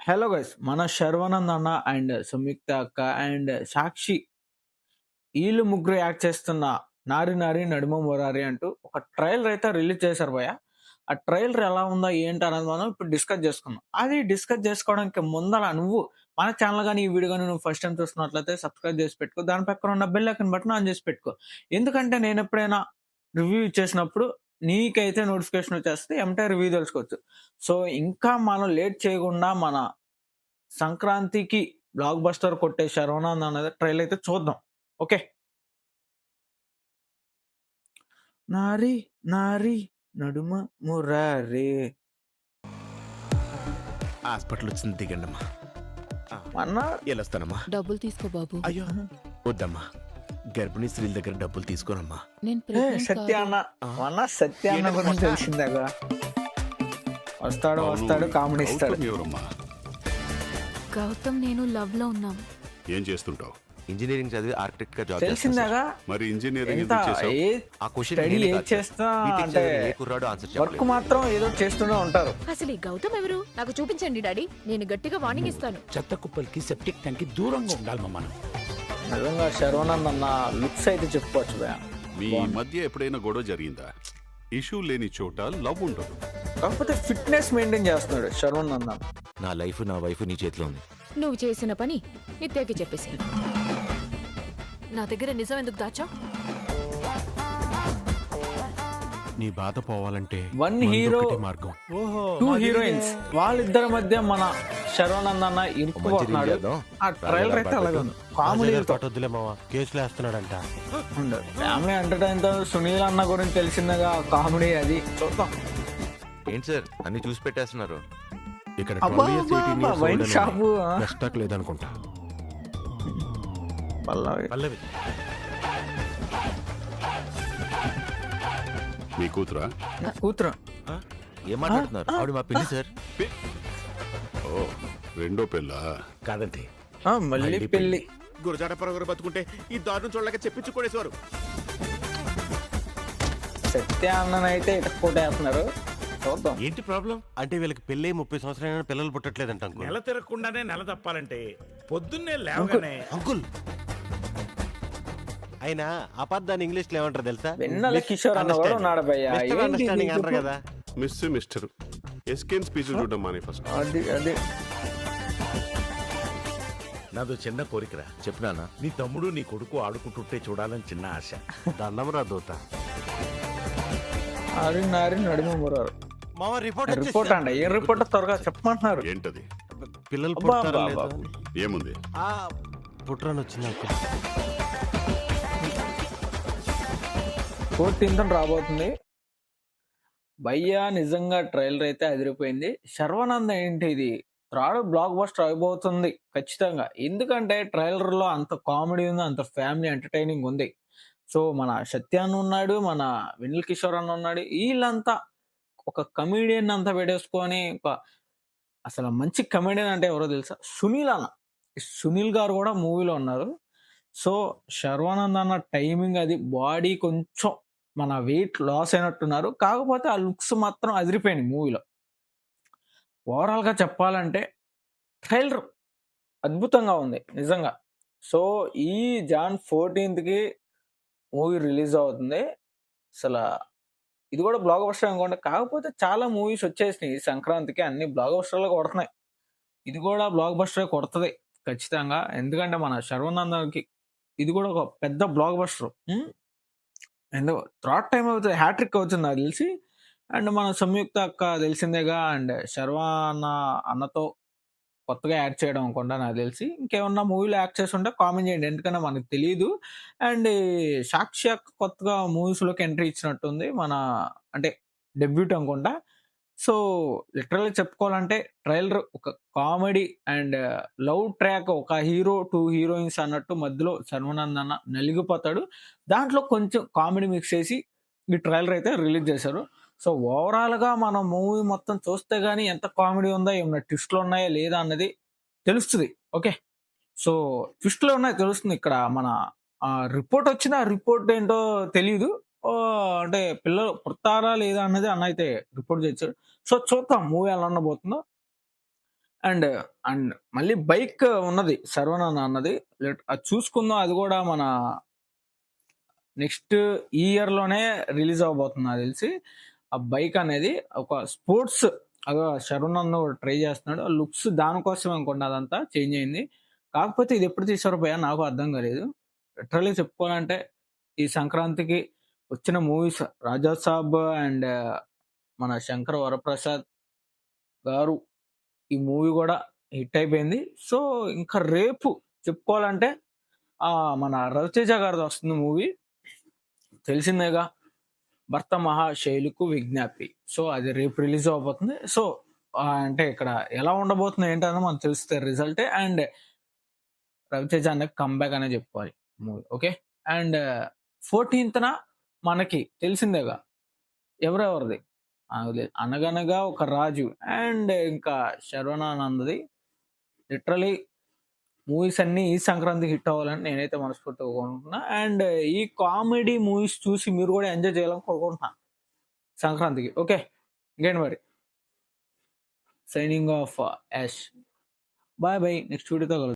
Hello guys, మన శర్వానంద్ అన్న and సంయుక్త అక్క అండ్ సాక్షి వీళ్ళు ముగ్గురు యాక్ట్ చేస్తున్న నారి నారి నడుమ మురారి అంటూ ఒక ట్రైలర్ అయితే రిలీజ్ చేశారు భయ్య. ఆ ట్రైలర్ ఎలా ఉందో ఏంటి అనేది మనం ఇప్పుడు డిస్కస్ చేసుకుందాం. అది డిస్కస్ చేసుకోవడానికి ముందర నువ్వు మన ఛానల్ కానీ ఈ వీడియో కానీ నువ్వు ఫస్ట్ టైం చూస్తున్నట్లయితే సబ్స్క్రైబ్ చేసి పెట్టుకో, దాని పక్కన ఉన్న బెల్ ఐకాన్ బటన్ ఆన్ చేసి పెట్టుకో. ఎందుకంటే నేను ఎప్పుడైనా రివ్యూ ఇచ్చేసినప్పుడు నీకైతే నోటిఫికేషన్ వచ్చేస్తే ఎంటే రివ్యూ తెలుసుకోవచ్చు. సో ఇంకా మనం లేట్ చేయకుండా మన సంక్రాంతికి బ్లాక్ బస్టర్ కొట్టే శర్వానంద్ అనేది ట్రైలర్ అయితే చూద్దాం. ఓకే, నారి నారి నడుమ మురారే. హాస్పిటల్ వచ్చింది, దిగండమ్మా. అన్న వెళ్ళొస్తానమ్మా. డబ్బులు తీసుకో బాబు. అయ్యో వద్దమ్మా, గర్భిణీ స్త్రీల దగ్గర డబ్బులు తీసుకోనమ్మా. నేను ఏ, pregnant సత్య కాదు. అన్న అన్న సత్య అన్న గురించి తెలిసిందాగా వస్తాడు కామెడీ ఇస్తాడు. గౌతమ్ ఎవరమ్మా? గౌతమ్ నేను లవ్ లో ఉన్నాం. ఏం చేస్తుంటావు? ఇంజనీరింగ్ చదివి ఆర్కిటెక్ట్ గా జాబ్ తెలిసిందాగా మరి ఇంజనీరింగ్ ఎంత ఎందుకు చేసావు? ఏ ఆ క్వశ్చన్ స్టడీ ఏది చేస్తా అంటే కుర్రాడు ఆన్సర్ వర్క్ చెప్పలేదు. మాత్రం ఏదో చేస్తూనే ఉంటారు. అసలు ఈ గౌతమ్ ఎవరు నాకు చూపించండి డాడీ, నేను గట్టిగా వార్నింగ్ ఇస్తాను. చెత్త కుప్పలకి సెప్టిక్ ట్యాంక్ కి దూరంగా ఉండాలి మనం. నిజంగా శర్వానంద్ అన్న లుక్స్ అయితే చెప్పుకోవచ్చు భయ్య. మీ మధ్య ఎప్పుడైనా గొడవ జరిగిందా? ఇష్యూ లేని చోట లవ్ ఉండదు. కాకపోతే ఫిట్నెస్ మెయింటైన్ చేస్తున్నాడు శర్వానంద్ అన్న. నా లైఫ్ నా వైఫ్ నీ చేతిలో ఉంది. నువ్వు చేసిన పని నిత్యకి చెప్పేసి. నా దగ్గర నిజం ఎందుకు దాచా? నీ బాధ పోవాలంటే వన్ మందు హీరో ఒకటే మార్గం. టూ హీరోయిన్స్, వాళ్ళిద్దరి మధ్య మన శర్వానంద్ అన్న ఇరుక్కుపోతున్నాడు. చేద్దాం. ఆ ట్రైలర్ అయితే అలాగే ఉంది. కామెడీ వద్దులే మావా, కేసులు వేస్తున్నాడంట. ఫ్యామిలీ ఎంటర్టైన్ తో సునీల్ అన్న గురించి తెలిసిందిగా, కామెడీ అది చూద్దాం. ఏంటి సార్ అన్ని చూసి పెట్టేస్తున్నారు? ఇక్కడ అబ్బా 12 years, 18 years వైన్ old అని షాపు స్టాక్ లేదనుకుంటా. పల్లవి. పల్లవి మీ కూతురా? కూతురు ఏం మాట్లాడుతున్నారు? ఆవిడ మా పిల్లి సార్. ఓ, రెండో పిల్ల. కాదండి, మళ్ళీ పెళ్లి. గురజాడ పరగరు బతుకుంటే ఈ దారుణం చూడలేక చెప్పించుకోడేసేవారు. సత్య అన్ననైతే ఇట కొట్టేస్తున్నారు. చూద్దాం. ఏంటి ప్రాబ్లం? అంటే వీళ్ళకి పెళ్ళి 30 సంవత్సరాలైనా పిల్లలు పుట్టట్లేదంట అంకుల్. నెల తిరగకుండానే నెల తప్పాలంటే పొద్దున్నే లేవగానే అంకుల్ అయినా అబద్ధాన్ని ఇంగ్లీష్ లో ఏమంటారు తెలుసా? వెన్నెల కిషోర్ అన్న కూడా ఉన్నాడు భయ్య. ఏంటి అండర్స్టాండింగ్ ఇది? అంటారు కదా. మిస్టర్ ఎస్కేన్ స్పీచ్ చూడడం మానే ఫస్ట్. అది నాదో చిన్న కోరికరా. చెప్పినానా? నీ తమ్ముడు నీ కొడుకు ఆడుకుంటుంటే చూడాలని చిన్న ఆశ. దండం రా దూత. నారి నారి నడుమ మురారు. మామ రిపోర్ట్ రిపోర్ట్ అంట. ఏం రిపోర్ట్ త్వరగా చెప్పమంటున్నారు. ఏంటది? పిల్లలు అబ్బా, పుట్టారా అబ్బా, లేదా? అబ్బా. ఏముంది? ఆ పుట్రని వచ్చింది అంకుల్. 14th రాబోతుంది భయ్యా. నిజంగా ట్రైలర్ అయితే అదిరిపోయింది. శర్వానంద్ ఏంటి ఇది థర్డ్ బ్లాక్ బస్టర్ అయిపోతుంది ఖచ్చితంగా. ఎందుకంటే ట్రైలర్ లో అంత కామెడీ ఉంది, అంత ఫ్యామిలీ ఎంటర్టైనింగ్ ఉంది. సో మన సత్య అన్న ఉన్నాడు, మన వెన్నెల కిషోర్ అన్న ఉన్నాడు. వీళ్ళంతా ఒక కమీడియన్ అంతా పెట్టేసుకొని ఒక అసలు మంచి కమీడియన్ అంటే ఎవరో తెలుసా? సునీల్ అన్న. సునీల్ గారు కూడా మూవీలో ఉన్నారు. సో శర్వానంద్ అన్న టైమింగ్ అది, బాడీ కొంచెం మన వెయిట్ లాస్ అయినట్టున్నారు. కాకపోతే ఆ లుక్స్ మాత్రం అదిరిపోయింది మూవీలో. ఓవరాల్ గా చెప్పాలంటే ట్రైలర్ అద్భుతంగా ఉంది నిజంగా. సో ఈ జాన్ 14th మూవీ రిలీజ్ అవుతుంది. అసలు ఇది కూడా బ్లాక్ బస్టర్ అనుకోండి. కాకపోతే చాలా మూవీస్ వచ్చేసినాయి ఈ సంక్రాంతికి, అన్ని బ్లాక్ బస్టర్లు కొడుతున్నాయి. ఇది కూడా బ్లాక్ బస్టర్ కొడుతుంది ఖచ్చితంగా. ఎందుకంటే మన శర్వానంద్కి ఇది కూడా ఒక పెద్ద బ్లాక్ బస్టర్. ఎందుకు థర్డ్ టైం అవుతుంది, హ్యాట్రిక్ అవుతుంది నాకు తెలిసి. అండ్ మన సంయుక్త అక్క తెలిసిందేగా. అండ్ శర్వాన అన్నతో కొత్తగా యాక్ట్ చేయడం అనుకుంటా నాకు తెలిసి. ఇంకేమన్నా మూవీలో యాక్ట్ చేసి ఉంటే కామెంట్ చేయండి, ఎందుకంటే మనకు తెలియదు. అండ్ సాక్షి అక్క కొత్తగా మూవీస్లోకి ఎంట్రీ ఇచ్చినట్టుంది, మన అంటే డెబ్యూట్ అనుకుంటా. సో లిటరల్గా చెప్పుకోవాలంటే ట్రైలర్ ఒక కామెడీ అండ్ లవ్ ట్రాక్, ఒక హీరో 2 హీరోయిన్స్ అన్నట్టు మధ్యలో శర్వానంద్ అన్న నలిగిపోతాడు. దాంట్లో కొంచెం కామెడీ మిక్స్ చేసి ఈ ట్రైలర్ అయితే రిలీజ్ చేశారు. సో ఓవరాల్గా మనం మూవీ మొత్తం చూస్తే గానీ ఎంత కామెడీ ఉందా, ఏమన్నా ట్విస్ట్లు ఉన్నాయా లేదా అన్నది తెలుస్తుంది. ఓకే, సో ట్విస్ట్లు ఉన్నాయి తెలుస్తుంది. ఇక్కడ మన రిపోర్ట్ వచ్చిన రిపోర్ట్ ఏంటో తెలియదు. అంటే పిల్లలు పుడతారా లేదా అన్నది అన్న అయితే రిపోర్ట్ చేశాడు. సో చూద్దాం మూవీ ఎలా ఉండబోతుందో. అండ్ అండ్ మళ్ళీ బైక్ ఉన్నది శర్వనన్న అన్నది. అది చూసుకుందాం. అది కూడా మన నెక్స్ట్ ఈ ఇయర్ లోనే రిలీజ్ అవబోతుంది నాకు తెలిసి. ఆ బైక్ అనేది ఒక స్పోర్ట్స్ అదో శర్వనన్న ట్రై చేస్తున్నాడు. ఆ లుక్స్ దానికోసం అనుకోండి అదంతా చేంజ్ అయింది. కాకపోతే ఇది ఎప్పుడు తీసారో భయ్యా నాకు అర్థం కాలేదు. లిటరల్లీ చెప్పుకోవాలంటే ఈ సంక్రాంతికి వచ్చిన మూవీస్ రాజా సాబ్ అండ్ మన శంకర్ వరప్రసాద్ గారు ఈ మూవీ కూడా హిట్ అయిపోయింది. సో ఇంకా రేపు చెప్పుకోవాలంటే మన రవితేజ గారిది వస్తుంది మూవీ, తెలిసిందేగా, భర్త మహాశైలుకు విజ్ఞప్తి. సో అది రేపు రిలీజ్ అవబోతుంది. సో అంటే ఇక్కడ ఎలా ఉండబోతుంది ఏంటన్నది మనకు తెలుస్తుంది రిజల్ట్. అండ్ రవితేజ అన్నకి కంబ్యాక్ అనే చెప్పుకోవాలి మూవీ. ఓకే. అండ్ 14th మనకి తెలిసిందేగా ఎవరెవరిది అనగనగా ఒక రాజు అండ్ ఇంకా శర్వనానందది. లిటరలీ మూవీస్ అన్ని ఈ సంక్రాంతికి హిట్ అవ్వాలని నేనైతే మనస్ఫూర్తిగా కోరుకుంటున్నా. అండ్ ఈ కామెడీ మూవీస్ చూసి మీరు కూడా ఎంజాయ్ చేయాలని కోరుకుంటున్నా సంక్రాంతికి. ఓకే, ఇంకేంటి మరి, signing off Ash. Bye bye, next వీడియోతో కలుద్దాం.